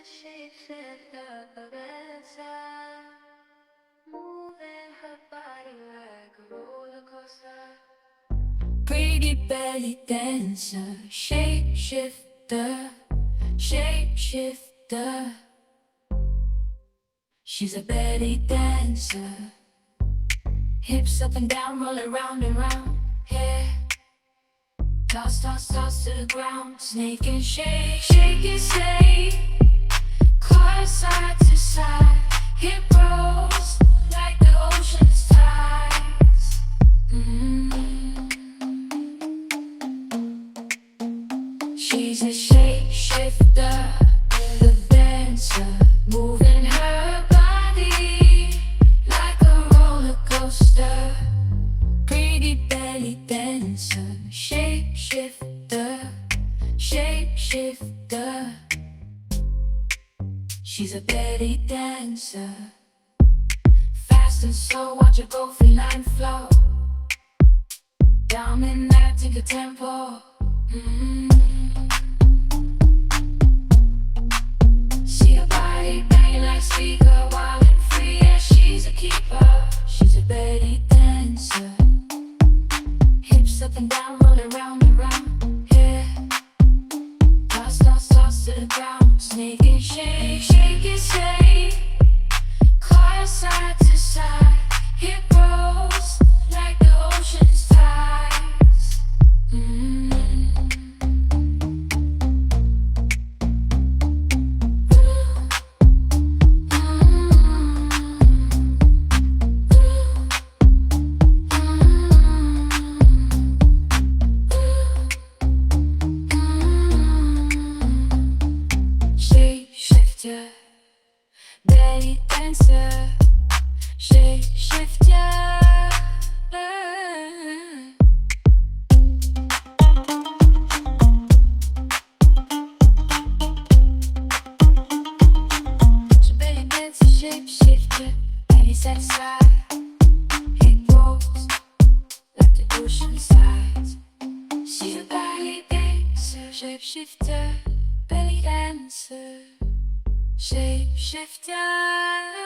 Shapeshifter, dancer, moving her body like a roller coaster. Pretty belly dancer, shapeshifter, shapeshifter. She's a belly dancer, hips up and down, rolling round and round. Yeah. Toss, toss, toss to the ground. Snake and shake, shake and shake. Car side to side. Hip rolls like the ocean's tides. She's a shapeshifter, the dancer, moving her body like a roller coaster. Pretty belly dancer, shapeshifter, shapeshifter. She's a belly dancer, fast and slow, watch her go feline flow. Down in that tinker tempo. See her body banging like speaker, wild and free, yeah, she's a keeper. She's a belly dancer, hips up and down, rolling round and round, yeah. Toss, toss, toss to the ground. Snake and shake, shake and shake. Car side to side. Hip rolls like the ocean's tides. Shapeshifter, belly dancer, shapeshifter. So belly dancer, shapeshifter, belly satisfied. Hip rolls like the ocean sides. She's a belly dancer, shapeshifter, belly dancer, shapeshifter.